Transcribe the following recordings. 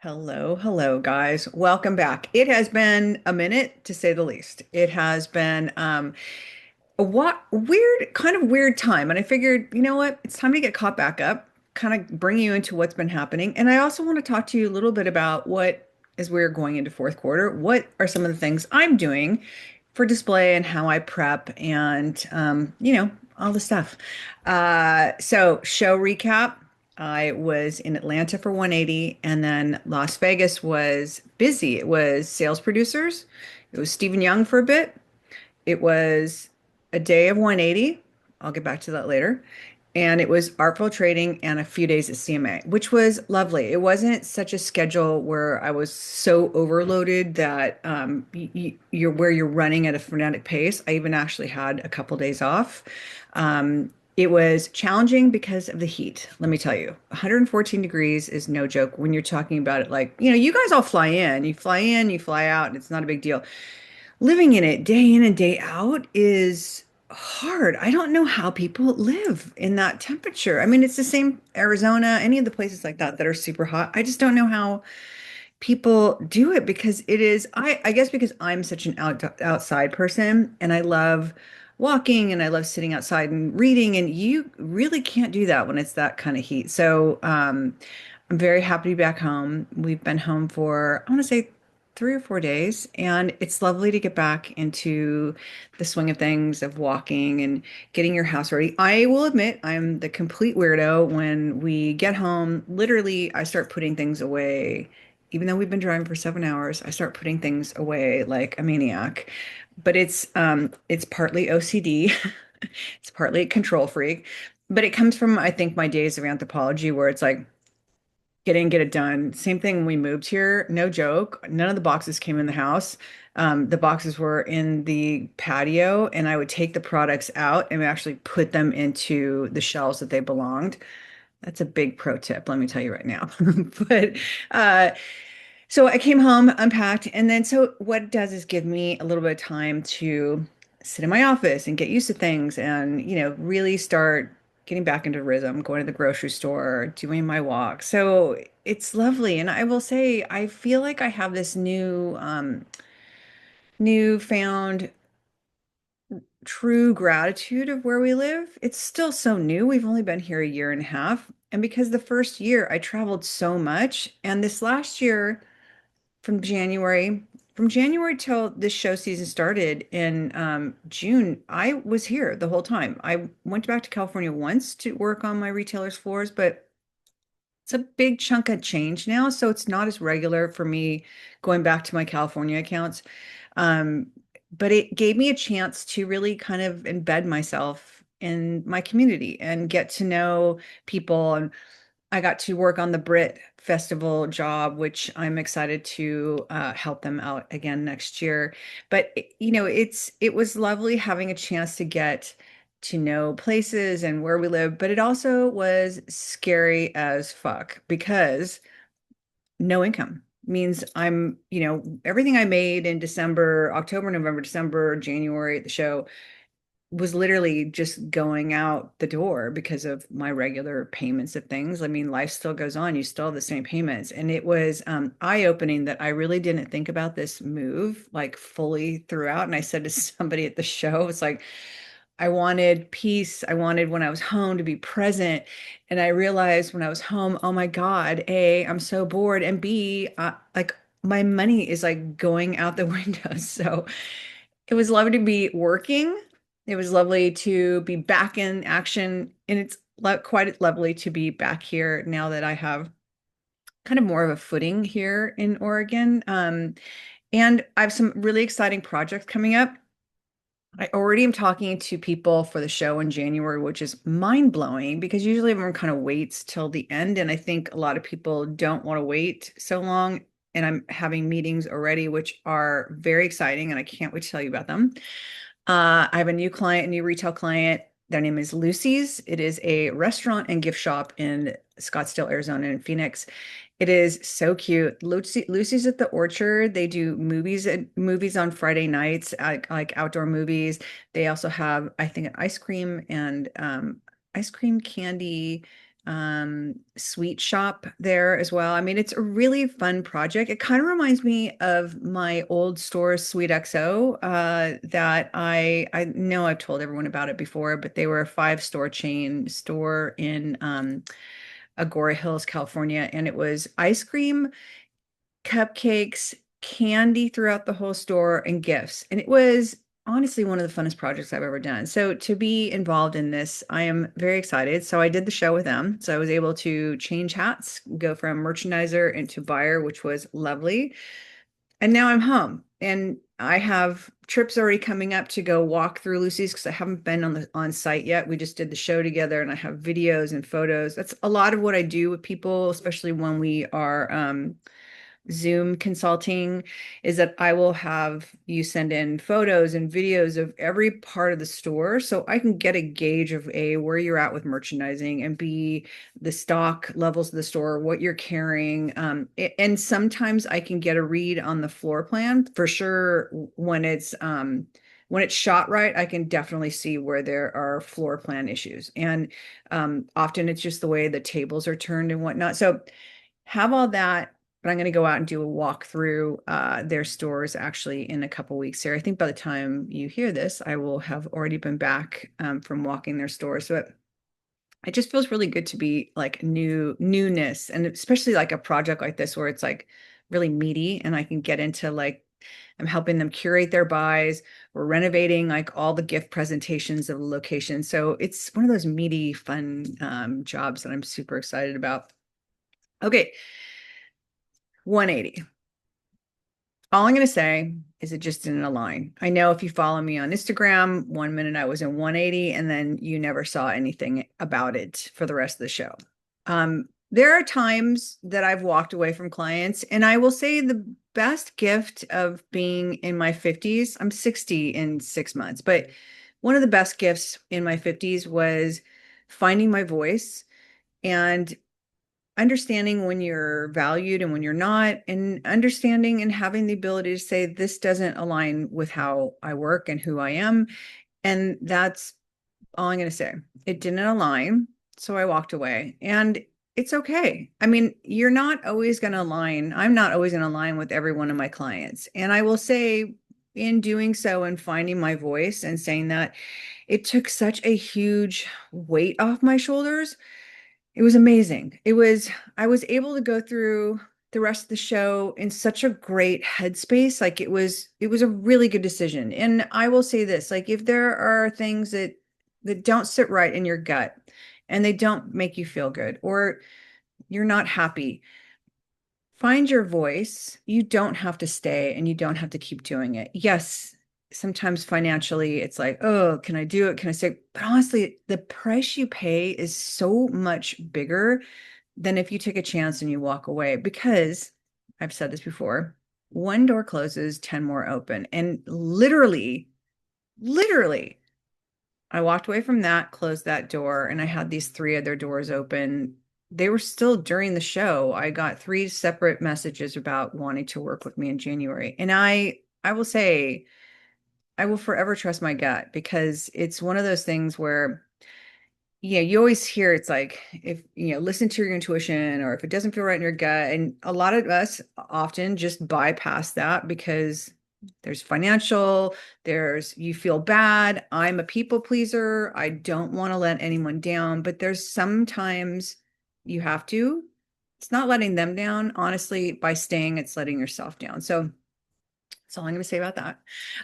Hello, hello, guys. Welcome back. It has been a minute to say the least. It has been a what weird, kind of weird time. And I figured, you know what? It's time to get caught back up, kind of bring you into what's been happening. And I also want to talk to you a little bit about as we're going into fourth quarter, what are some of the things I'm doing for display and how I prep and all the stuff. So show recap. I was in Atlanta for 180, and then Las Vegas was busy. It was sales producers. It was Stephen Young for a bit. It was a day of 180. I'll get back to that later. And it was artful trading and a few days at CMA, which was lovely. It wasn't such a schedule where I was so overloaded that you're running at a frenetic pace. I even actually had a couple days off. It was challenging because of the heat. Let me tell you, 114 degrees is no joke when you're talking about it. Like, you guys all fly in, you fly out, and it's not a big deal. Living in it day in and day out is hard. I don't know how people live in that temperature. I mean, it's the same Arizona, any of the places like that that are super hot. I just don't know how people do it because I guess because I'm such an outside person and I love walking and I love sitting outside and reading, and you really can't do that when it's that kind of heat. So, I'm very happy to be back home. We've been home for, I want to say, 3 or 4 days, and it's lovely to get back into the swing of things of walking and getting your house ready. I will admit, I'm the complete weirdo. When we get home, literally, I start putting things away. Even though we've been driving for 7 hours, I start putting things away like a maniac. But it's partly OCD, it's partly a control freak, but it comes from, I think, my days of anthropology where it's like, get it done. Same thing when we moved here, no joke. None of the boxes came in the house. The boxes were in the patio, and I would take the products out and actually put them into the shelves that they belonged. That's a big pro tip, let me tell you right now. But uh, so I came home, unpacked, and then so what it does is give me a little bit of time to sit in my office and get used to things and, really start getting back into rhythm, going to the grocery store, doing my walk. So it's lovely. And I will say, I feel like I have this newfound true gratitude of where we live. It's still so new. We've only been here a year and a half. And because the first year I traveled so much, and this last year, from January from January till this show season started in June, I was here the whole time. I went back to California once to work on my retailers' floors, but it's a big chunk of change now, so it's not as regular for me going back to my California accounts. Um, but it gave me a chance to really kind of embed myself in my community and get to know people. And I got to work on the Brit Festival job, which I'm excited to help them out again next year. But it was lovely having a chance to get to know places and where we live, but it also was scary as fuck because no income means everything I made in December, October, November, December, January at the show was literally just going out the door because of my regular payments of things. I mean, life still goes on. You still have the same payments. And it was eye-opening that I really didn't think about this move like fully throughout. And I said to somebody at the show, it's like, I wanted peace. I wanted when I was home to be present. And I realized when I was home, oh my God, A, I'm so bored. And B, like my money is like going out the window. So it was lovely to be working. It was lovely to be back in action. And it's quite lovely to be back here now that I have kind of more of a footing here in Oregon. And I have some really exciting projects coming up. I already am talking to people for the show in January, which is mind blowing because usually everyone kind of waits till the end. And I think a lot of people don't want to wait so long. And I'm having meetings already, which are very exciting. And I can't wait to tell you about them. I have a new client, a new retail client. Their name is Lucy's. It is a restaurant and gift shop in Scottsdale, Arizona, and Phoenix. It is so cute. Lucy's at the Orchard. They do movies on Friday nights, like outdoor movies. They also have, I think, an ice cream and ice cream candy sweet shop there as well. I mean, it's a really fun project. It kind of reminds me of my old store, Sweet XO, that I know I've told everyone about it before, but they were a five-store chain store in Agora Hills, California, and it was ice cream, cupcakes, candy throughout the whole store, and gifts. And it was honestly one of the funnest projects I've ever done. So to be involved in this, I am very excited. So I did the show with them. So I was able to change hats, go from merchandiser into buyer, which was lovely. And now I'm home and I have trips already coming up to go walk through Lucy's because I haven't been on site yet. We just did the show together and I have videos and photos. That's a lot of what I do with people, especially when we are Zoom consulting, is that I will have you send in photos and videos of every part of the store so I can get a gauge of A, where you're at with merchandising, and B, the stock levels of the store, what you're carrying. And sometimes I can get a read on the floor plan for sure when it's shot right, I can definitely see where there are floor plan issues. And often it's just the way the tables are turned and whatnot. So have all that, but I'm going to go out and do a walk through their stores actually in a couple weeks here. I think by the time you hear this, I will have already been back from walking their stores. So it just feels really good to be like newness, and especially like a project like this where it's like really meaty and I can get into like I'm helping them curate their buys. We're renovating like all the gift presentations of the location. So it's one of those meaty, fun jobs that I'm super excited about. Okay, 180. All I'm going to say is it just didn't align. I know if you follow me on Instagram, 1 minute I was in 180 and then you never saw anything about it for the rest of the show. There are times that I've walked away from clients, and I will say the best gift of being in my 50s, I'm 60 in 6 months, but one of the best gifts in my 50s was finding my voice and understanding when you're valued and when you're not, and understanding and having the ability to say, this doesn't align with how I work and who I am. And that's all I'm going to say. It didn't align. So I walked away, and it's okay. I mean, you're not always going to align. I'm not always going to align with every one of my clients. And I will say, in doing so and finding my voice and saying that, it took such a huge weight off my shoulders. It was amazing. I was able to go through the rest of the show in such a great headspace. Like it was a really good decision. And I will say this, like if there are things that don't sit right in your gut and they don't make you feel good or you're not happy, find your voice. You don't have to stay and you don't have to keep doing it. Yes, sometimes financially it's like, oh, can I do it? Can I stay? But honestly, the price you pay is so much bigger than if you take a chance and you walk away, because I've said this before, one door closes, 10 more open. And literally, I walked away from that, closed that door, and I had these three other doors open. They were still during the show. I got three separate messages about wanting to work with me in January. And I will say, I will forever trust my gut, because it's one of those things where, yeah, you always hear it's like, if listen to your intuition, or if it doesn't feel right in your gut. And a lot of us often just bypass that because there's financial, there's you feel bad. I'm a people pleaser. I don't want to let anyone down, but there's sometimes you have to. It's not letting them down. Honestly, by staying, it's letting yourself down. So that's all I'm going to say about that.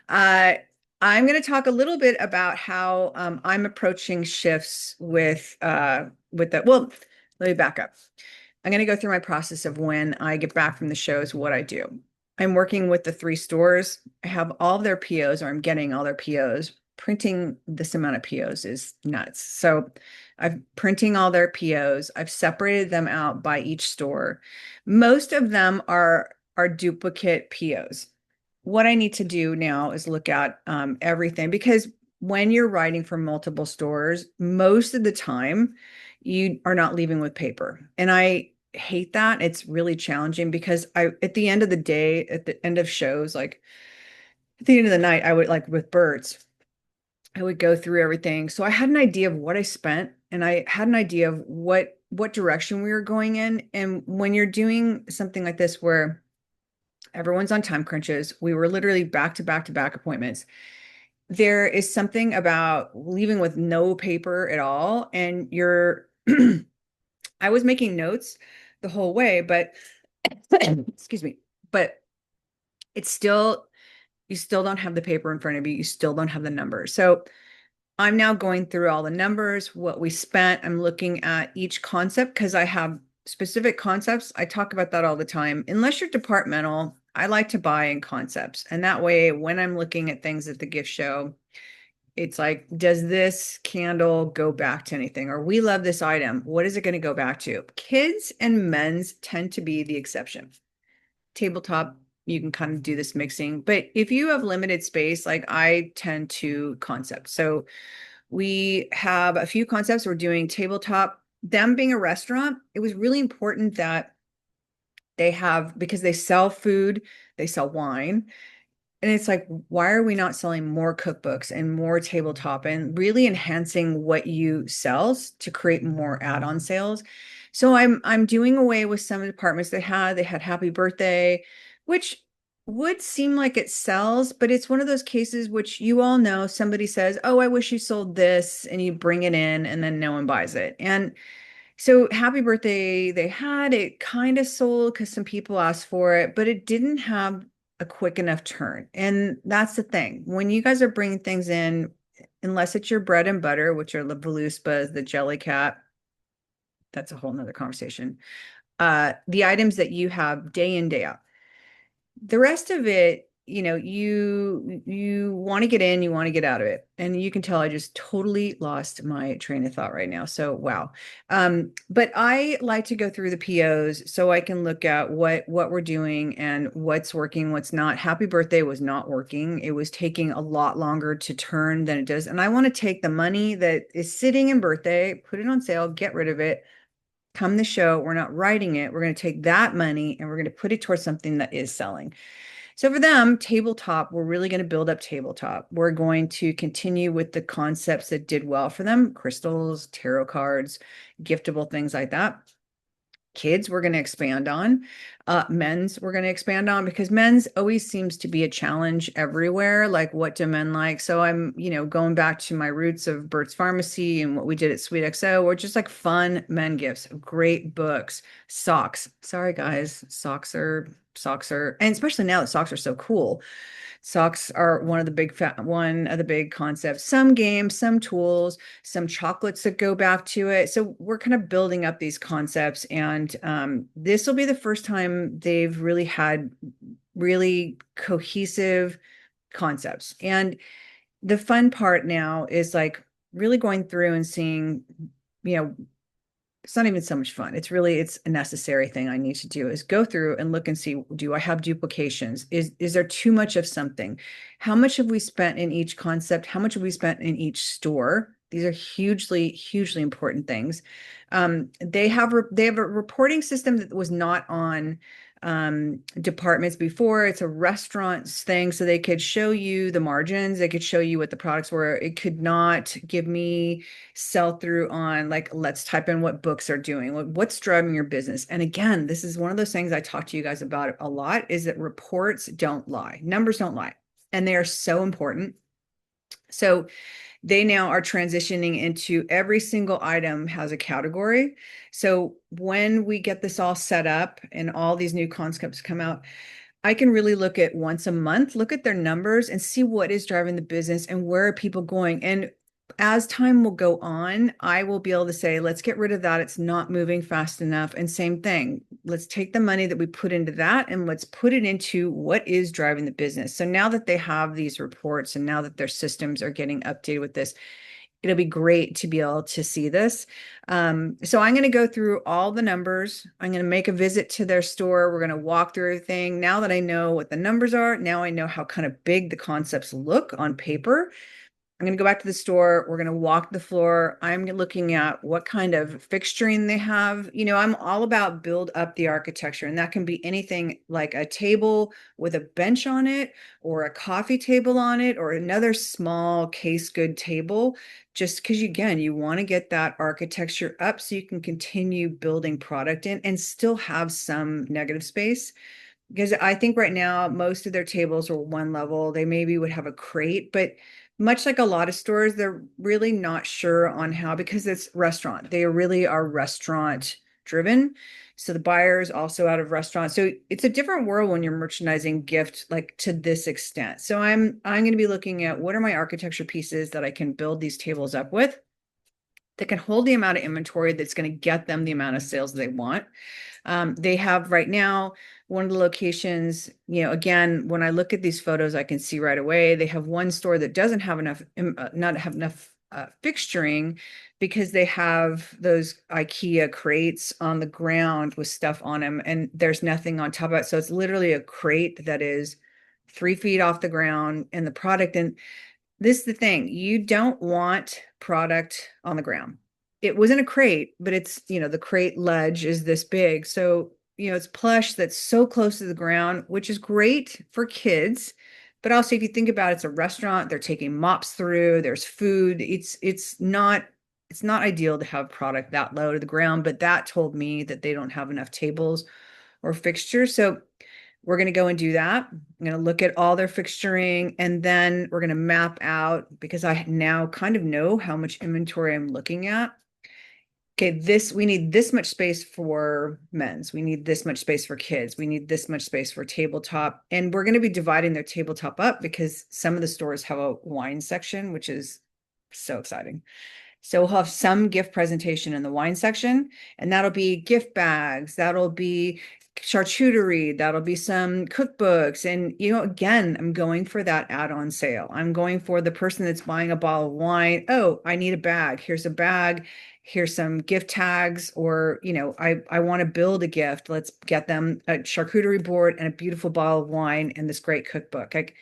Uh, I'm going to talk a little bit about how I'm approaching shifts with the, well, let me back up. I'm going to go through my process of when I get back from the shows, what I do. I'm working with the three stores. I have all of their POs, or I'm getting all their POs. Printing this amount of POs is nuts. So I'm printing all their POs. I've separated them out by each store. Most of them are duplicate POs. What I need to do now is look at everything, because when you're writing for multiple stores, most of the time you are not leaving with paper. And I hate that. It's really challenging because at the end of the day, at the end of shows, like at the end of the night, I would, like with birds, I would go through everything. So I had an idea of what I spent, and I had an idea of what what direction we were going in. And when you're doing something like this where everyone's on time crunches, we were literally back to back to back appointments. There is something about leaving with no paper at all. And you're, I was making notes the whole way, but excuse me, but it's still, you still don't have the paper in front of you. You still don't have the numbers. So I'm now going through all the numbers, what we spent. I'm looking at each concept because I have specific concepts. I talk about that all the time. Unless you're departmental, I like to buy in concepts. And that way, when I'm looking at things at the gift show, it's like, does this candle go back to anything? Or we love this item. What is it going to go back to? Kids and men's tend to be the exception. Tabletop, you can kind of do this mixing. But if you have limited space, like I tend to concept. So we have a few concepts. We're doing tabletop. Them being a restaurant, it was really important that they have, because they sell food, they sell wine. And it's like, why are we not selling more cookbooks and more tabletop and really enhancing what you sells to create more add-on sales? So I'm doing away with some of the departments they had happy birthday, which would seem like it sells, but it's one of those cases which you all know somebody says, "Oh, I wish you sold this," and you bring it in and then no one buys it. And so happy birthday, they had it kind of sold because some people asked for it, but it didn't have a quick enough turn. And that's the thing. When you guys are bringing things in, unless it's your bread and butter, which are the Voluspas, the Jellycat, that's a whole nother conversation. The items that you have day in, day out. The rest of it, you want to get in, you want to get out of it. And you can tell I just totally lost my train of thought right now. So wow. But I like to go through the POs so I can look at what we're doing and what's working, what's not. Happy birthday was not working. It was taking a lot longer to turn than it does. And I want to take the money that is sitting in birthday, put it on sale, get rid of it. Come the show, we're not writing it. We're going to take that money and we're going to put it towards something that is selling. So for them, tabletop, we're really going to build up tabletop. We're going to continue with the concepts that did well for them, crystals, tarot cards, giftable things like that. Kids, we're going to expand on. Men's, we're going to expand on because men's always seems to be a challenge everywhere. Like, what do men like? So I'm, going back to my roots of Burt's Pharmacy and what we did at Sweet XO, or just like fun men gifts, great books, socks. Sorry, guys, socks are, and especially now that socks are so cool. Socks are one of the big concepts. Some games, some tools, some chocolates that go back to it. So we're kind of building up these concepts, and this will be the first time they've really had really cohesive concepts. And the fun part now is like really going through and seeing, you know, it's not even so much fun. It's a necessary thing I need to do is go through and look and see, do I have duplications? Is there too much of something? How much have we spent in each concept? How much have we spent in each store? These are hugely, hugely important things. They have a reporting system that was not on departments before. It's a restaurants thing, so they could show you the margins. They could show you what the products were. It could not give me sell through on like, let's type in what books are doing, what's driving your business. And again, this is one of those things I talk to you guys about a lot, is that reports don't lie, numbers don't lie, and they are so important. So they now are transitioning into every single item has a category. So when we get this all set up and all these new concepts come out, I can really look at once a month, look at their numbers and see what is driving the business and where are people going. And as time will go on, I will be able to say, let's get rid of that. It's not moving fast enough. And same thing, let's take the money that we put into that and let's put it into what is driving the business. So now that they have these reports and now that their systems are getting updated with this, it'll be great to be able to see this. So I'm going to go through all the numbers. I'm going to make a visit to their store. We're going to walk through everything. Now that I know what the numbers are, now I know how kind of big the concepts look on paper. I'm going to go back to the store. We're going to walk the floor. I'm looking at what kind of fixturing they have. I'm all about build up the architecture, and that can be anything like a table with a bench on it, or a coffee table on it, or another small case good table. Just because, again, you want to get that architecture up so you can continue building product in and still have some negative space. Because I think right now most of their tables are one level. They maybe would have a crate, but much like a lot of stores, they're really not sure on how, because it's restaurant. They really are restaurant driven. So the buyer is also out of restaurant. So it's a different world when you're merchandising gift like to this extent. So I'm going to be looking at what are my architecture pieces that I can build these tables up with that can hold the amount of inventory that's going to get them the amount of sales they want. They have right now one of the locations, again, when I look at these photos, I can see right away they have one store that doesn't have enough, not have enough fixturing, because they have those IKEA crates on the ground with stuff on them, and there's nothing on top of it. So it's literally a crate that is 3 feet off the ground, and the product. And this is the thing, you don't want product on the ground. It was in a crate, but it's, the crate ledge is this big. So, it's plush that's so close to the ground, which is great for kids. But also, if you think about it, it's a restaurant, they're taking mops through, there's food. It's not ideal to have product that low to the ground, but that told me that they don't have enough tables or fixtures. So we're going to go and do that. I'm going to look at all their fixturing, and then we're going to map out, because I now kind of know how much inventory I'm looking at. Okay, we need this much space for men's. We need this much space for kids. We need this much space for tabletop. And we're going to be dividing their tabletop up because some of the stores have a wine section, which is so exciting. So we'll have some gift presentation in the wine section, and that'll be gift bags, that'll be charcuterie, that'll be some cookbooks. And, again, I'm going for that add-on sale. I'm going for the person that's buying a bottle of wine. Oh, I need a bag. Here's a bag. Here's some gift tags, or, I want to build a gift. Let's get them a charcuterie board and a beautiful bottle of wine and this great cookbook. Like,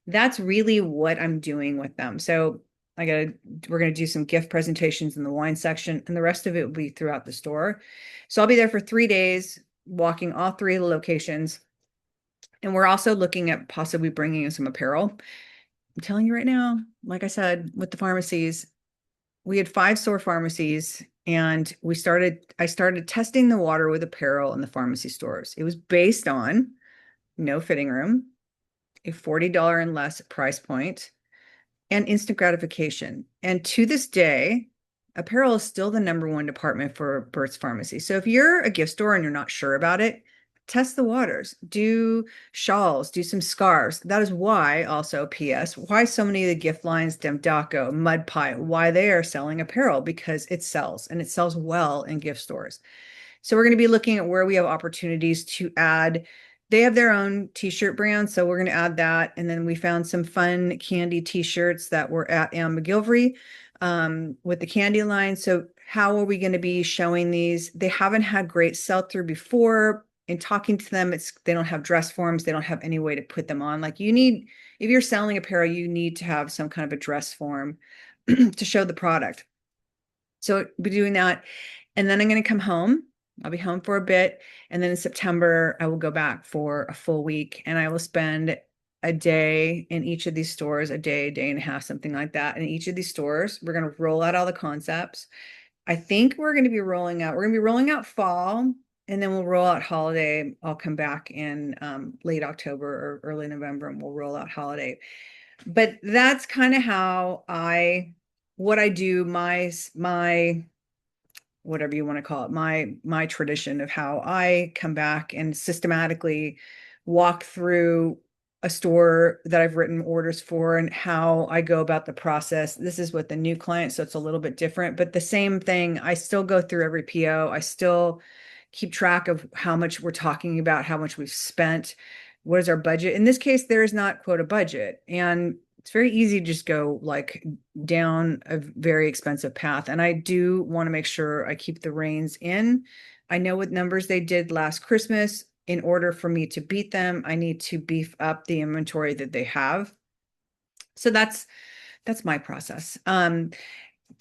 that's really what I'm doing with them. So we're going to do some gift presentations in the wine section, and the rest of it will be throughout the store. So I'll be there for 3 days, walking all three of the locations. And we're also looking at possibly bringing in some apparel. I'm telling you right now, like I said, with the pharmacies, we had 5 store pharmacies, and I started testing the water with apparel in the pharmacy stores. It was based on no fitting room, a $40 and less price point, and instant gratification. And to this day, apparel is still the #1 department for Burt's Pharmacy. So if you're a gift store and you're not sure about it, test the waters. Do shawls, do some scarves. That is why, also, P.S., why so many of the gift lines, Demdaco, Mud Pie, why they are selling apparel, because it sells, and it sells well in gift stores. So we're going to be looking at where we have opportunities to add. They have their own t-shirt brand, so we're going to add that. And then we found some fun candy t-shirts that were at Anne McGilvery with the candy line. So how are we going to be showing these? They haven't had great sell-through before. In talking to them, they don't have dress forms. They don't have any way to put them on. Like, if you're selling apparel, you need to have some kind of a dress form to show the product. So we'll be doing that. And then I'm going to come home. I'll be home for a bit. And then in September, I will go back for a full week, and I will spend a day in each of these stores, a day and a half, something like that. And in each of these stores, we're going to roll out all the concepts. I think we're going to be rolling out fall, and then we'll roll out holiday. I'll come back in late October or early November, and we'll roll out holiday. But that's kind of what I do, my whatever you want to call it, my tradition of how I come back and systematically walk through a store that I've written orders for, and how I go about the process. This is with the new client, so it's a little bit different, but the same thing. I still go through every PO. I still keep track of how much we're talking about, how much we've spent, what is our budget. In this case, there is not, quote, a budget. And it's very easy to just go like down a very expensive path. And I do want to make sure I keep the reins in. I know what numbers they did last Christmas. In order for me to beat them, I need to beef up the inventory that they have. So that's That's my process.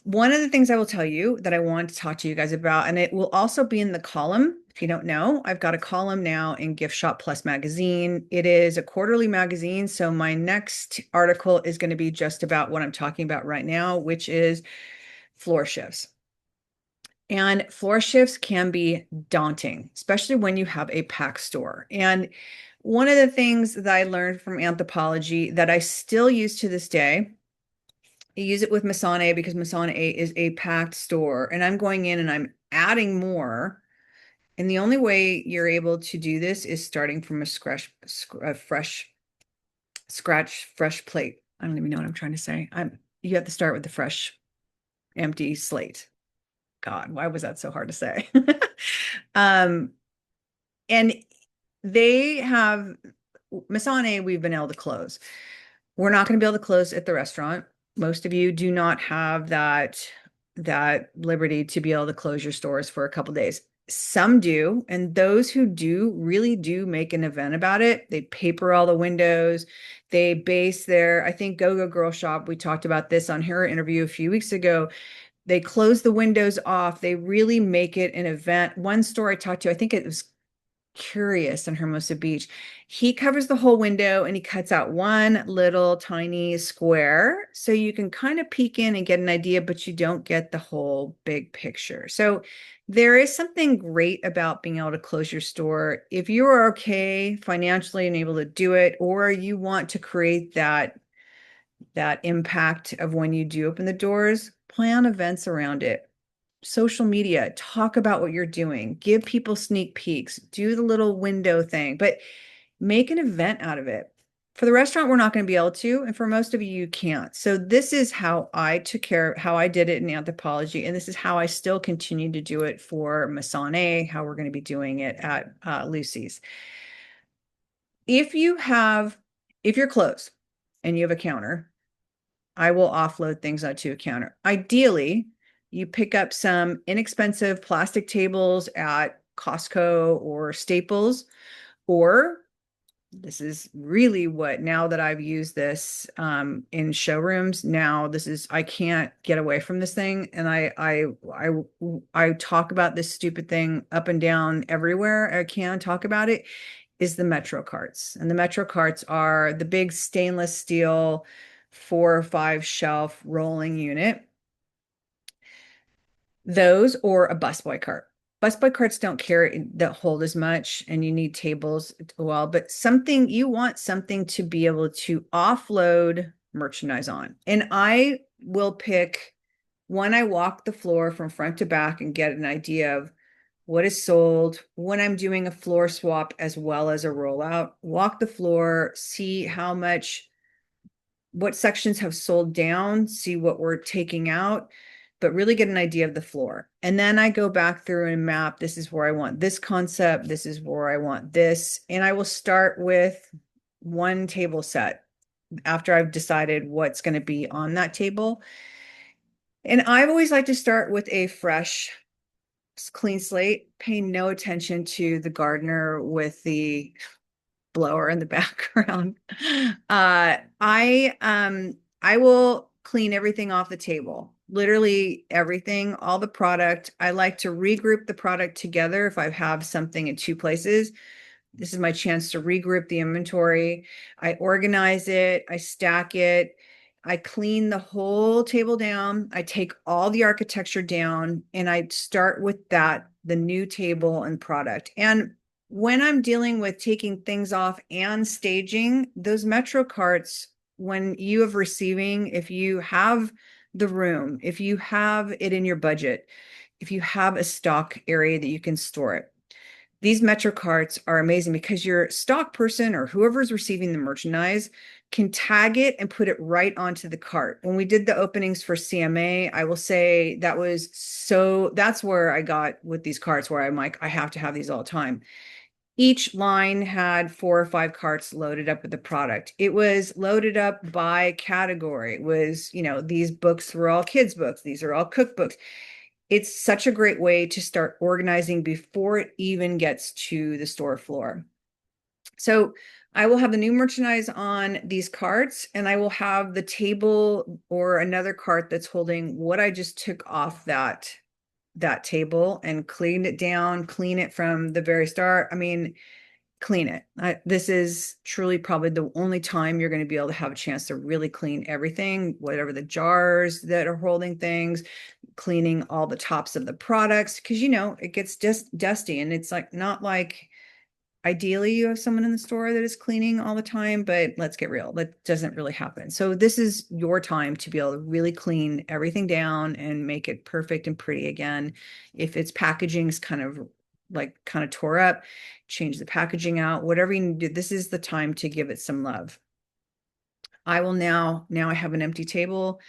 One of the things I will tell you that I want to talk to you guys about, and it will also be in the column. If you don't know, I've got a column now in Gift Shop Plus magazine. It is a quarterly magazine. So my next article is going to be just about what I'm talking about right now, which is floor shifts. And floor shifts can be daunting, especially when you have a pack store. And one of the things that I learned from anthropology that I still use to this day, I use it with Misane because Misane is a packed store, and I'm going in and I'm adding more. And the only way you're able to do this is starting from fresh plate. I don't even know what I'm trying to say. You have to start with the fresh, empty slate. God, why was that so hard to say? um, and they have Misane, we've been able to close. We're not going to be able to close at the restaurant. Most of you do not have that liberty to be able to close your stores for a couple days. Some do, and those who do really do make an event about it. They paper all the windows. They base their, I think Go Go Girl Shop, we talked about this on her interview a few weeks ago. They close the windows off. They really make it an event. One store I talked to, I think it was Curious in Hermosa Beach. He covers the whole window and he cuts out one little tiny square so you can kind of peek in and get an idea, but you don't get the whole big picture. So there is something great about being able to close your store. If you are okay financially and able to do it, or you want to create that impact of when you do open the doors, plan events around it. Social media, talk about what you're doing, give people sneak peeks, do the little window thing, but make an event out of it. For the restaurant, we're not going to be able to, and for most of you, you can't. So this is how I took care of how I did it in Anthropology, and this is how I still continue to do it for Masane, how we're going to be doing it at Lucy's. If you're closed and you have a counter, I will offload things onto a counter. Ideally, you pick up some inexpensive plastic tables at Costco or Staples, or this is really what, now that I've used this in showrooms, now this is, I can't get away from this thing. And I talk about this stupid thing up and down everywhere I can talk about it, is the Metro carts. And the Metro carts are the big stainless steel 4 or 5 shelf rolling unit. Those or a busboy cart. Busboy carts don't carry that hold as much, and you need tables as well, but you want something to be able to offload merchandise on. And I will pick, when I walk the floor from front to back and get an idea of what is sold, when I'm doing a floor swap as well as a rollout, walk the floor, see what sections have sold down, see what we're taking out, but really get an idea of the floor. And then I go back through and map, this is where I want this concept, this is where I want this. And I will start with one table set after I've decided what's going to be on that table. And I've always liked to start with a fresh, clean slate, pay no attention to the gardener with the blower in the background. I will clean everything off the table, literally everything, all the product. I like to regroup the product together if I have something in 2 places. This is my chance to regroup the inventory. I organize it, I stack it, I clean the whole table down. I take all the architecture down and I start with the new table and product. And when I'm dealing with taking things off and staging, those Metro carts, when you have receiving, if you have the room, if you have it in your budget, if you have a stock area that you can store it, these Metro carts are amazing because your stock person or whoever's receiving the merchandise can tag it and put it right onto the cart. When we did the openings for CMA, I will say that's where I got with these carts, where I'm like, I have to have these all the time. Each line had 4 or 5 carts loaded up with the product. It was loaded up by category. It was, these books were all kids' books. These are all cookbooks. It's such a great way to start organizing before it even gets to the store floor. So I will have the new merchandise on these carts, and I will have the table or another cart that's holding what I just took off that table and cleaned it down, clean it from the very start. I mean, clean it. This is truly probably the only time you're going to be able to have a chance to really clean everything, whatever the jars that are holding things, cleaning all the tops of the products, because it gets just dusty, and it's like not like ideally you have someone in the store that is cleaning all the time, but let's get real, that doesn't really happen. So this is your time to be able to really clean everything down and make it perfect and pretty again. If its packaging's kind of tore up, change the packaging out, whatever you need to do. This is the time to give it some love. I will now I have an empty table.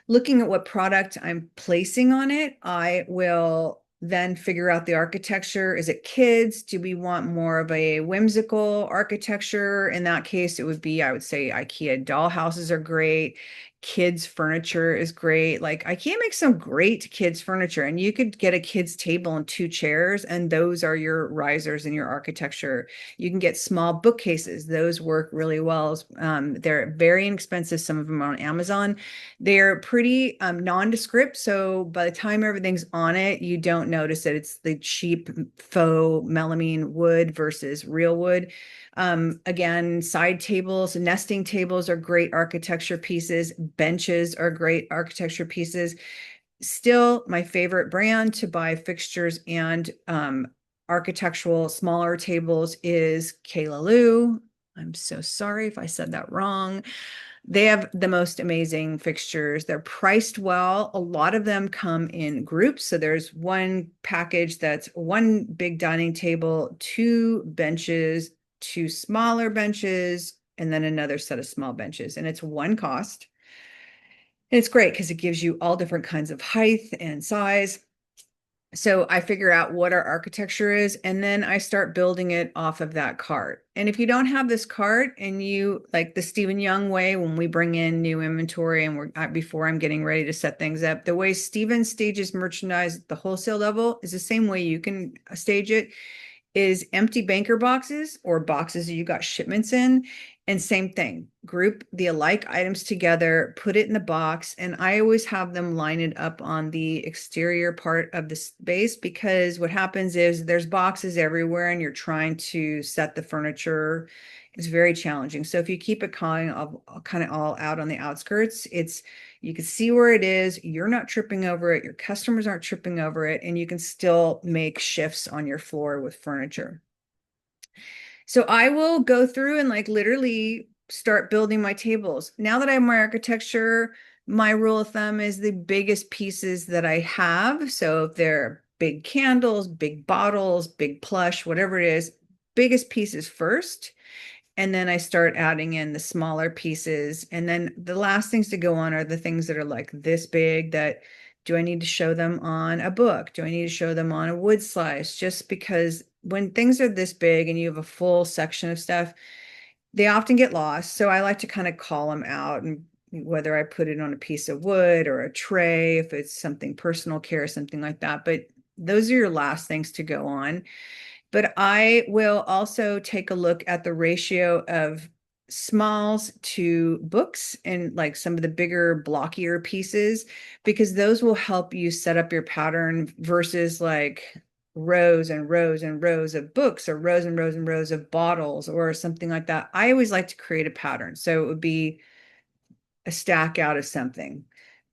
Looking at what product I'm placing on it, I will then figure out the architecture. Is it kids? Do we want more of a whimsical architecture? In that case, it would be, I would say IKEA dollhouses are great. Kids furniture is great. Like IKEA makes some great kids furniture, and you could get a kids table and two chairs, and those are your risers in your architecture. You can get small bookcases. Those work really well. They're very inexpensive. Some of them are on Amazon. They're pretty nondescript, so by the time everything's on it, you don't notice that it's the cheap faux melamine wood versus real wood. Again, side tables, nesting tables are great architecture pieces. Benches are great architecture pieces. Still, my favorite brand to buy fixtures and architectural smaller tables is Kayla Lou. I'm so sorry if I said that wrong. They have the most amazing fixtures. They're priced well. A lot of them come in groups. So there's one package that's one big dining table, two benches, two smaller benches, and then another set of small benches. And it's one cost. And it's great because it gives you all different kinds of height and size. So I figure out what our architecture is, and then I start building it off of that cart. And if you don't have this cart, and you like the Stephen Young way, when we bring in new inventory and before I'm getting ready to set things up, the way Stephen stages merchandise at the wholesale level is the same way you can stage it, is empty banker boxes or boxes that you got shipments in. And same thing, group the alike items together, put it in the box. And I always have them line it up on the exterior part of the space, because what happens is there's boxes everywhere and you're trying to set the furniture. It's very challenging. So if you keep it kind of all out on the outskirts, you can see where it is. You're not tripping over it. Your customers aren't tripping over it. And you can still make shifts on your floor with furniture. So I will go through and like literally start building my tables. Now that I have my architecture, my rule of thumb is the biggest pieces that I have. So if they're big candles, big bottles, big plush, whatever it is, biggest pieces first. And then I start adding in the smaller pieces. And then the last things to go on are the things that are like this big, that do I need to show them on a book? Do I need to show them on a wood slice? Just because when things are this big and you have a full section of stuff, they often get lost. So I like to kind of call them out, and whether I put it on a piece of wood or a tray, if it's something personal care, something like that. But those are your last things to go on. But I will also take a look at the ratio of smalls to books and like some of the bigger, blockier pieces, because those will help you set up your pattern versus like rows and rows and rows of books, or rows and rows and rows of bottles or something like that. I always like to create a pattern. So it would be a stack out of something,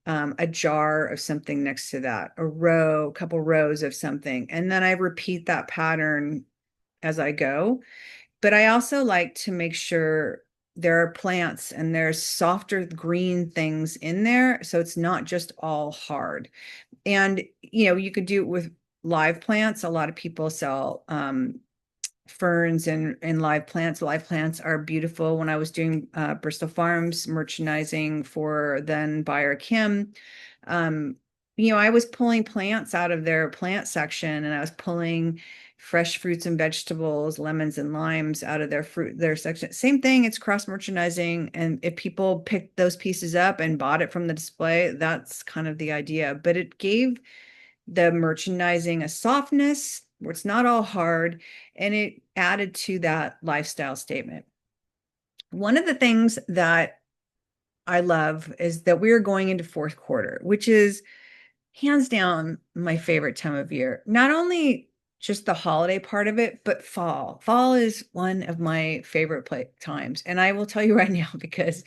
a jar of something next to that, a couple rows of something. And then I repeat that pattern as I go. But I also like to make sure there are plants and there's softer green things in there. So it's not just all hard. And, you could do it with live plants. A lot of people sell ferns and live plants. Live plants are beautiful. When I was doing Bristol Farms merchandising for then buyer Kim, um, I was pulling plants out of their plant section, and I was pulling fresh fruits and vegetables, lemons and limes out of their section. Same thing, it's cross merchandising. And if people picked those pieces up and bought it from the display, that's kind of the idea. But it gave the merchandising a softness where it's not all hard, and it added to that lifestyle statement. One of the things that I love is that we're going into fourth quarter, which is hands down my favorite time of year. Not only just the holiday part of it, but fall. Fall is one of my favorite play times. And I will tell you right now, because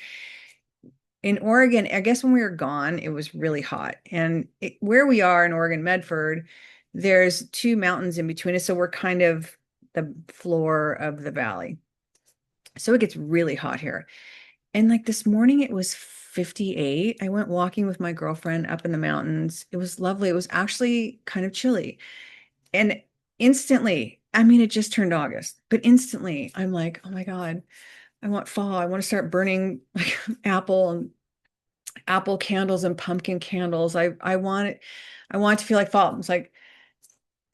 in Oregon, I guess when we were gone, it was really hot. And where we are in Oregon, Medford, there's two mountains in between us. So we're kind of the floor of the valley. So it gets really hot here. And like this morning, it was 58. I went walking with my girlfriend up in the mountains. It was lovely. It was actually kind of chilly. And instantly, I mean, it just turned August, but instantly I'm like, oh my God, I want fall. I want to start burning like apple candles and pumpkin candles. I want it, I want it to feel like fall. It's like,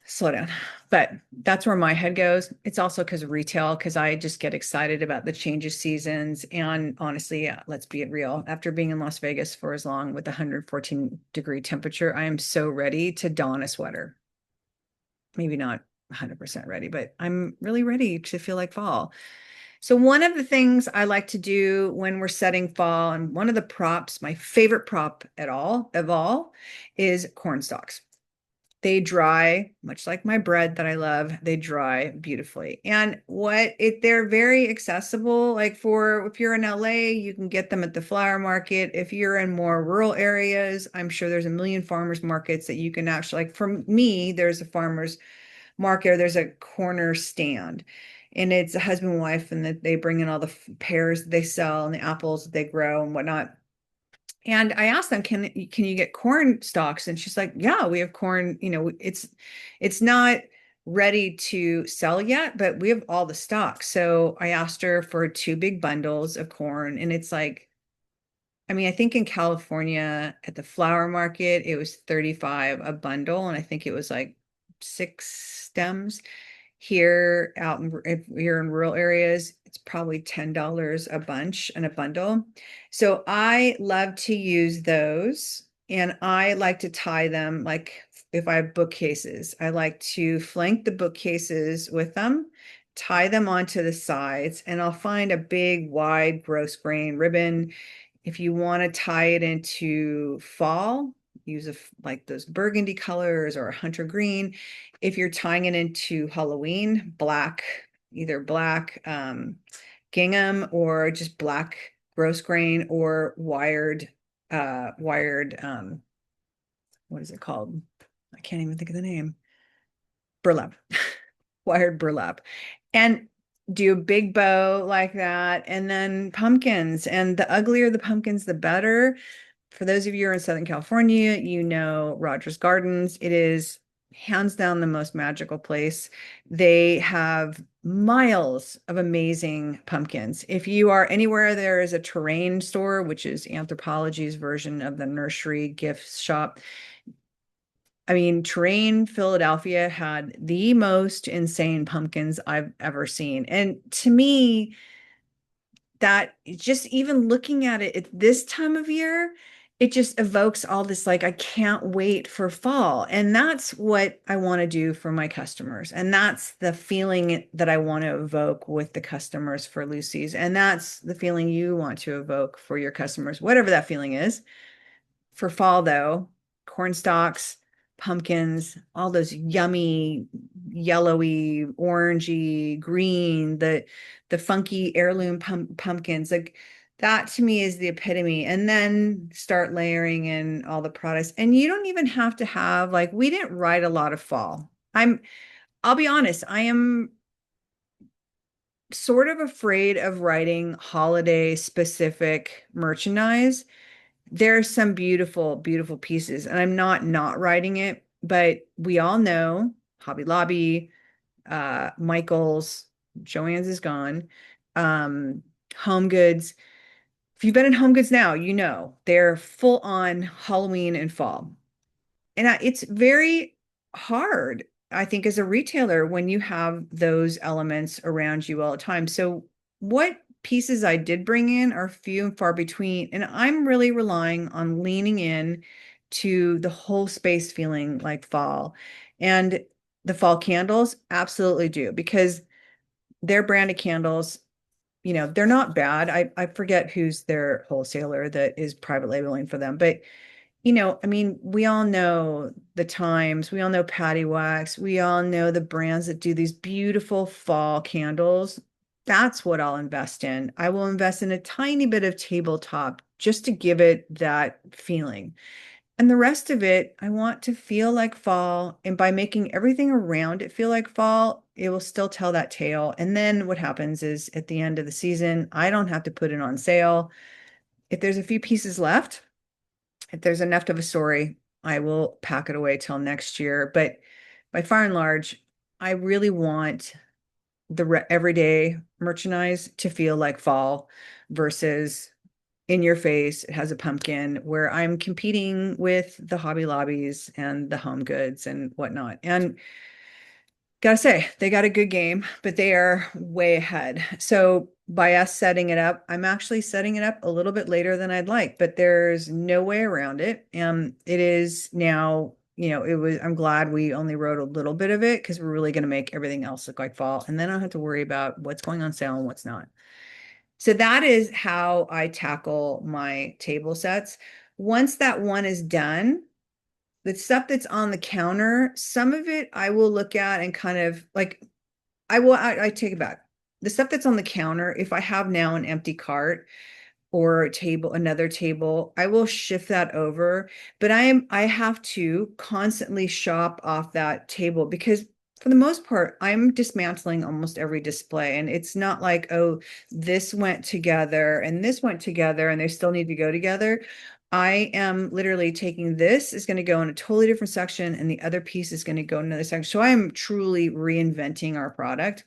slow down. But that's where my head goes. It's also because of retail, because I just get excited about the change of seasons. And honestly, yeah, let's be real. After being in Las Vegas for as long with 114-degree temperature, I am so ready to don a sweater. Maybe not 100% ready, but I'm really ready to feel like fall. So one of the things I like to do when we're setting fall, and one of the props, my favorite prop at all of all, is corn stalks. They dry, much like my bread that I love, they dry beautifully. And they're very accessible. Like for if you're in LA, you can get them at the flower market. If you're in more rural areas, I'm sure there's a million farmers markets that you can actually, like for me, there's a farmers market, or there's a corner stand. And it's a husband and wife, and that they bring in all the pears that they sell and the apples that they grow and whatnot. And I asked them, can you get corn stalks? And she's like, yeah, we have corn. It's not ready to sell yet, but we have all the stock. So I asked her for two big bundles of corn, and it's like, I mean, I think in California at the flower market, it was 35 a bundle, and I think it was like 6 stems. Here out if you're in rural areas, it's probably $10 a bunch and a bundle. So I love to use those, and I like to tie them like if I have bookcases. I like to flank the bookcases with them, tie them onto the sides, and I'll find a big, wide, gross grain ribbon. If you want to tie it into fall, use like those burgundy colors or a hunter green. If you're tying it into Halloween, black, either black gingham or just black gross grain, or wired what is it called? I can't even think of the name. Burlap. Wired burlap. And do a big bow like that, and then pumpkins. And the uglier the pumpkins, the better. For those of you who are in Southern California, you know Rogers Gardens. It is hands down the most magical place. They have miles of amazing pumpkins. If you are anywhere, there is a terrain store, which is Anthropologie's version of the nursery gift shop. I mean, Terrain Philadelphia had the most insane pumpkins I've ever seen. And to me, that just even looking at it at this time of year, it just evokes all this like, I can't wait for fall. And that's what I want to do for my customers. And that's the feeling that I want to evoke with the customers for Lucy's. And that's the feeling you want to evoke for your customers, whatever that feeling is. For fall, though, corn stalks, pumpkins, all those yummy, yellowy, orangey, green, the funky heirloom pumpkins, like that to me is the epitome. And then start layering in all the products. And you don't even have to have, like, we didn't write a lot of fall. I'll be honest, I am sort of afraid of writing holiday specific merchandise. There's some beautiful, beautiful pieces, and I'm not writing it, but we all know Hobby Lobby, Michael's, Joann's is gone, Home Goods. If you've been in Home Goods now, you know they're full on Halloween and fall. And it's very hard, I think, as a retailer when you have those elements around you all the time. So what pieces I did bring in are few and far between, and I'm really relying on leaning in to the whole space feeling like fall. And the fall candles absolutely do because their branded candles, they're not bad. I forget who's their wholesaler that is private labeling for them, but I mean, we all know the Times, we all know Patty Wax, we all know the brands that do these beautiful fall candles. That's what I'll invest in. I will invest in a tiny bit of tabletop just to give it that feeling. And the rest of it, I want to feel like fall. And by making everything around it feel like fall, it will still tell that tale. And then what happens is at the end of the season, I don't have to put it on sale. If there's a few pieces left, if there's enough of a story, I will pack it away till next year. But by far and large, I really want the everyday merchandise to feel like fall versus in your face. It has a pumpkin where I'm competing with the Hobby Lobbies and the Home Goods and whatnot. And gotta say, they got a good game, but they are way ahead. So by us setting it up, I'm actually setting it up a little bit later than I'd like, but there's no way around it. It is now, I'm glad we only wrote a little bit of it because we're really going to make everything else look like fall. And then I don't have to worry about what's going on sale and what's not. So that is how I tackle my table sets. Once that one is done, the stuff that's on the counter, some of it I will look at and kind of like, I take it back. The stuff that's on the counter, if I have now an empty cart or a table, another table, I will shift that over. But I have to constantly shop off that table because for the most part, I'm dismantling almost every display. And it's not like, oh, this went together and this went together and they still need to go together. I am literally taking this is going to go in a totally different section and the other piece is going to go in another section. So I am truly reinventing our product.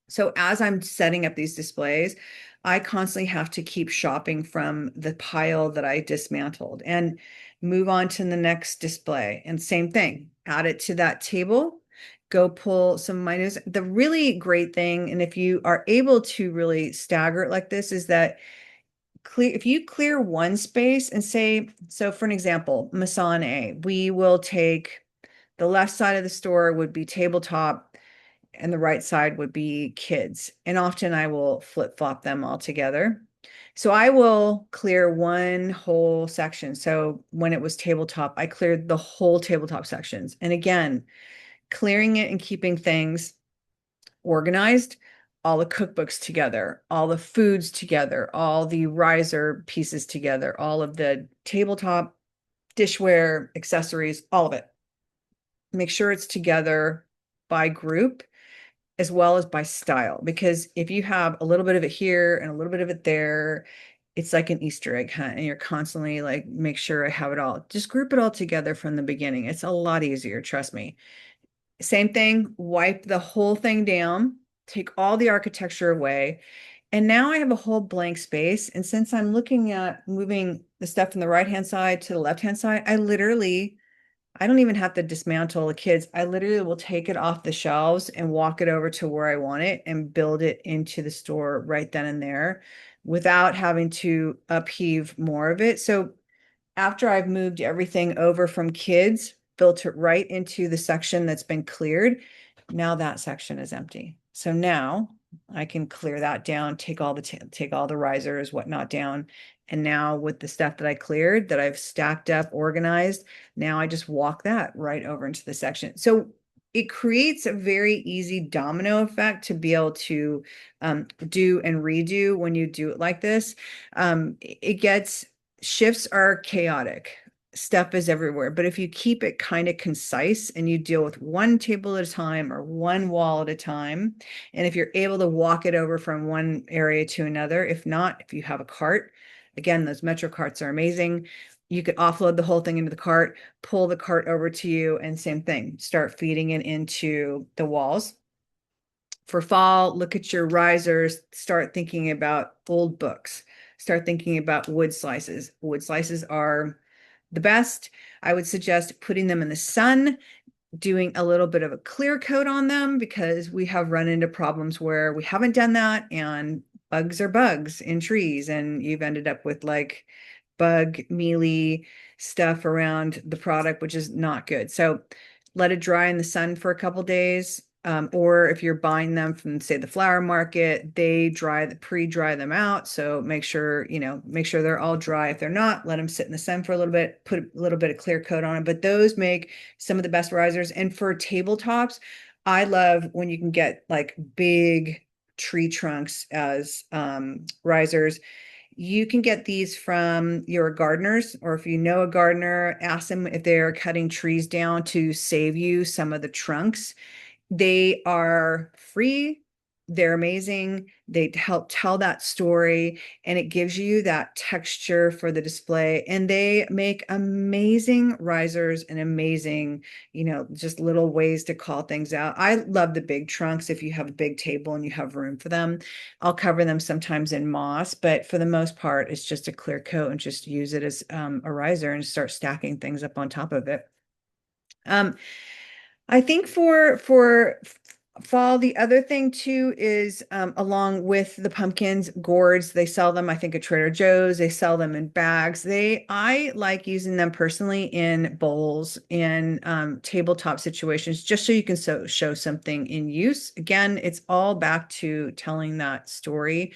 So as I'm setting up these displays, I constantly have to keep shopping from the pile that I dismantled and move on to the next display. And same thing, add it to that table, go pull some minus. The really great thing, and if you are able to really stagger it like this, is that if you clear one space and say, so for an example, Masane, we will take the left side of the store would be tabletop and the right side would be kids. And often I will flip flop them all together. So I will clear one whole section. So when it was tabletop, I cleared the whole tabletop sections. And again, clearing it and keeping things organized, all the cookbooks together, all the foods together, all the riser pieces together, all of the tabletop dishware, accessories, all of it. Make sure it's together by group as well as by style. Because if you have a little bit of it here and a little bit of it there, it's like an Easter egg hunt and you're constantly like, make sure I have it all. Just group it all together from the beginning. It's a lot easier, trust me. Same thing, wipe the whole thing down, take all the architecture away. And now I have a whole blank space. And since I'm looking at moving the stuff from the right-hand side to the left-hand side, I don't even have to dismantle the kids. I literally will take it off the shelves and walk it over to where I want it and build it into the store right then and there without having to upheave more of it. So after I've moved everything over from kids, built it right into the section that's been cleared, now that section is empty. So now I can clear that down, take all the risers, whatnot down. And now with the stuff that I cleared, that I've stacked up, organized, now I just walk that right over into the section. So it creates a very easy domino effect to be able to do and redo when you do it like this. It gets shifts are chaotic. Stuff is everywhere. But if you keep it kind of concise and you deal with one table at a time or one wall at a time, and if you're able to walk it over from one area to another, if not, if you have a cart, again, those Metro carts are amazing. You could offload the whole thing into the cart, pull the cart over to you, and same thing, start feeding it into the walls. For fall, look at your risers, start thinking about old books, start thinking about wood slices. Wood slices are the best. I would suggest putting them in the sun, doing a little bit of a clear coat on them because we have run into problems where we haven't done that and bugs are bugs in trees and you've ended up with like bug mealy stuff around the product, which is not good. So let it dry in the sun for a couple days. Or if you're buying them from, say, the flower market, they pre-dry them out. So make sure they're all dry. If they're not, let them sit in the sun for a little bit, put a little bit of clear coat on it. But those make some of the best risers. And for tabletops, I love when you can get like big tree trunks as risers. You can get these from your gardeners, or if you know a gardener, ask them if they're cutting trees down to save you some of the trunks. They are free. They're amazing. They help tell that story, and it gives you that texture for the display. And they make amazing risers and amazing, just little ways to call things out. I love the big trunks if you have a big table and you have room for them. I'll cover them sometimes in moss, but for the most part, it's just a clear coat and just use it as a riser and start stacking things up on top of it. Um, I think for fall, the other thing too is along with the pumpkins, gourds, they sell them, I think, at Trader Joe's. They sell them in bags. I like using them personally in bowls, in tabletop situations, just so you can show something in use. Again, it's all back to telling that story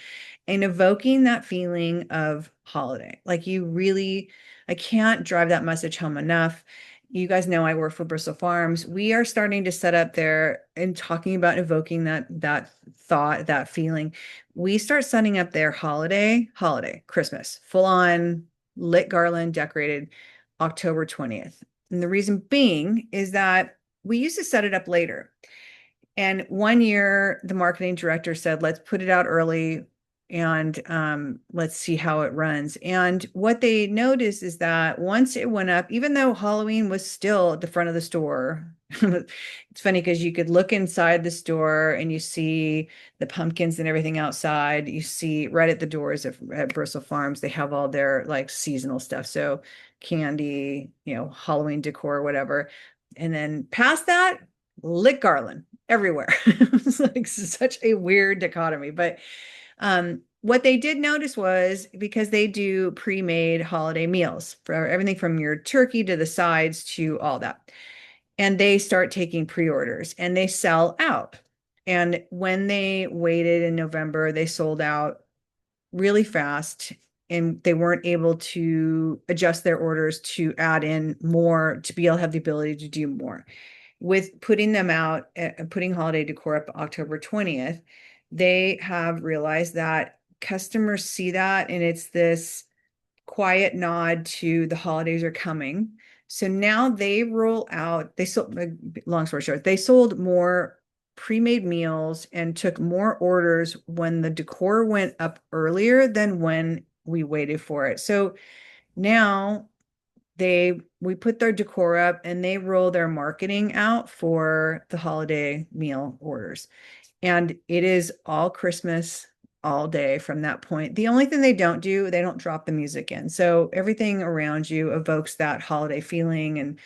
and evoking that feeling of holiday. Like I can't drive that message home enough. You guys know I work for Bristol Farms. We are starting to set up there and talking about evoking that thought, that feeling. We start setting up their holiday, Christmas, full on lit garland, decorated October 20th. And the reason being is that we used to set it up later. And one year, the marketing director said, let's put it out early and let's see how it runs. And what they noticed is that once it went up, even though Halloween was still at the front of the store, it's funny because you could look inside the store and you see the pumpkins and everything outside. You see right at the doors at Bristol Farms, they have all their like seasonal stuff. So candy, Halloween decor, whatever. And then past that, lit garland everywhere. It's like such a weird dichotomy. But what they did notice was because they do pre-made holiday meals for everything from your turkey to the sides to all that. And they start taking pre-orders and they sell out. And when they waited in November, they sold out really fast and they weren't able to adjust their orders to add in more to be able to have the ability to do more. With putting them out and putting holiday decor up October 20th, they have realized that customers see that and it's this quiet nod to the holidays are coming. So now they roll out, they sold, long story short, they sold more pre-made meals and took more orders when the decor went up earlier than when we waited for it. So now we put their decor up and they roll their marketing out for the holiday meal orders. And it is all Christmas all day from that point. The only thing they don't do, they don't drop the music in. So everything around you evokes that holiday feeling and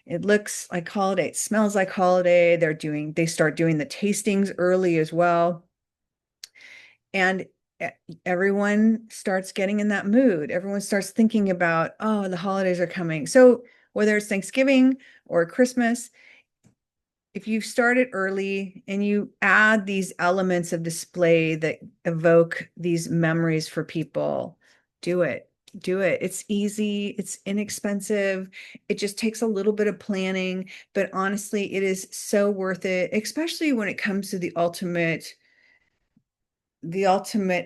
it looks like holiday, it smells like holiday. They start doing the tastings early as well. And everyone starts getting in that mood. Everyone starts thinking about, oh, the holidays are coming. So whether it's Thanksgiving or Christmas, if you start it early and you add these elements of display that evoke these memories for people, do it. Do it. It's easy. It's inexpensive. It just takes a little bit of planning, but honestly, it is so worth it, especially when it comes to the ultimate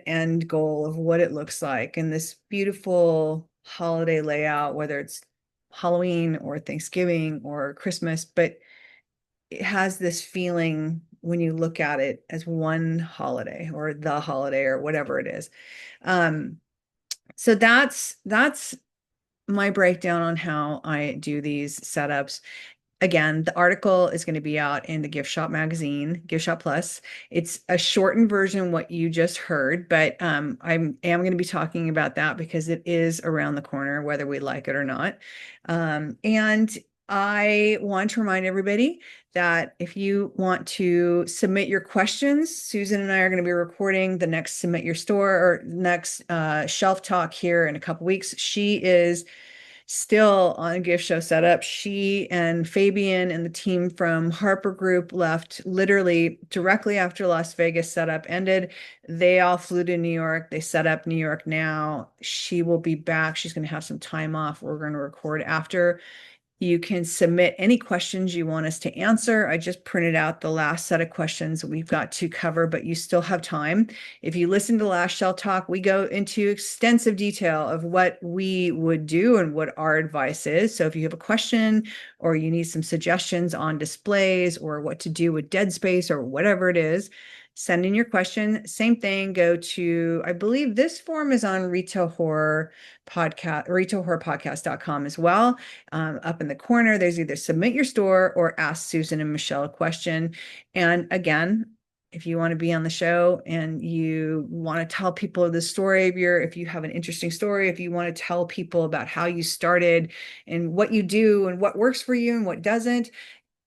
end goal of what it looks like and this beautiful holiday layout, whether it's Halloween or Thanksgiving or Christmas, but it has this feeling when you look at it as one holiday or the holiday or whatever it is. So that's my breakdown on how I do these setups. Again, the article is going to be out in the Gift Shop magazine, Gift Shop Plus. It's a shortened version, what you just heard, but I am going to be talking about that because it is around the corner, whether we like it or not. And I want to remind everybody that if you want to submit your questions, Susan and I are going to be recording the next Submit Your Store or next Shelf Talk here in a couple weeks. She is still on gift show setup. She and Fabian and the team from Harper Group left literally directly after Las Vegas setup ended. They all flew to New York. They set up New York now. She will be back. She's going to have some time off. We're going to record after. You can submit any questions you want us to answer. I just printed out the last set of questions we've got to cover, but you still have time. If you listen to Last Shell Talk, we go into extensive detail of what we would do and what our advice is. So if you have a question or you need some suggestions on displays or what to do with dead space or whatever it is, send in your question. Same thing, go to, I believe this form is on Retail Horror Podcast, retailhorrorpodcast.com as well. Up in the corner, there's either submit your store or ask Susan and Michelle a question. And again, if you want to be on the show and you want to tell people the story of if you have an interesting story, if you want to tell people about how you started and what you do and what works for you and what doesn't,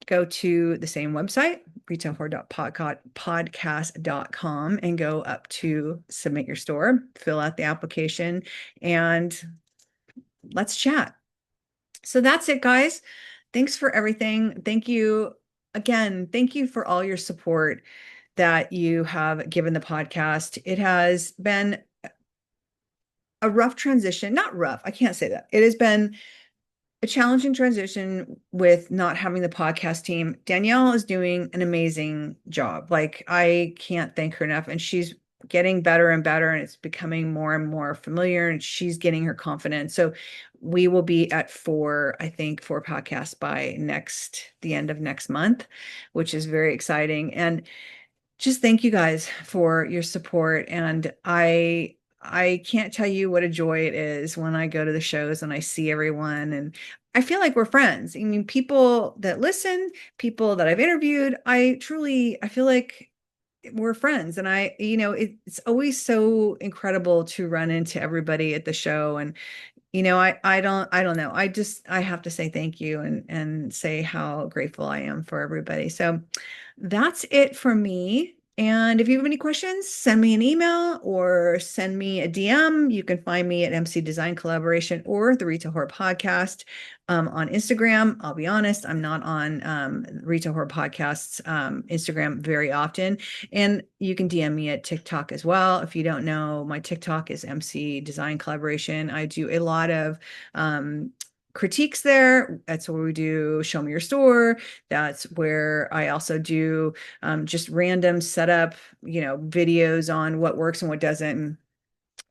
go to the same website, retailhorror.podcast.com, and go up to submit your store, fill out the application, and let's chat. So that's it, guys. Thanks for everything. Thank you again. Thank you for all your support that you have given the podcast. It has been a rough transition. Not rough, I can't say that. It has been a challenging transition with not having the podcast team. Danielle is doing an amazing job. Like, I can't thank her enough. And she's getting better and better, and it's becoming more and more familiar, and she's getting her confidence. So we will be at I think four podcasts by the end of next month, which is very exciting. And just thank you guys for your support. And I can't tell you what a joy it is when I go to the shows and I see everyone, and I feel like we're friends. I mean, people that listen, people that I've interviewed, I feel like we're friends. And it's always so incredible to run into everybody at the show. And I don't know. I have to say thank you and say how grateful I am for everybody. So that's it for me. And if you have any questions, send me an email or send me a DM. You can find me at MC Design Collaboration or the Retail Horror Podcast on Instagram. I'll be honest, I'm not on Retail Horror Podcast's Instagram very often. And you can DM me at TikTok as well. If you don't know, my TikTok is MC Design Collaboration. I do a lot of critiques there. That's where we do show me your store. That's where I also do just random setup, videos on what works and what doesn't.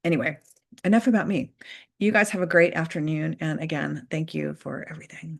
Anyway, enough about me. You guys have a great afternoon. And again, thank you for everything.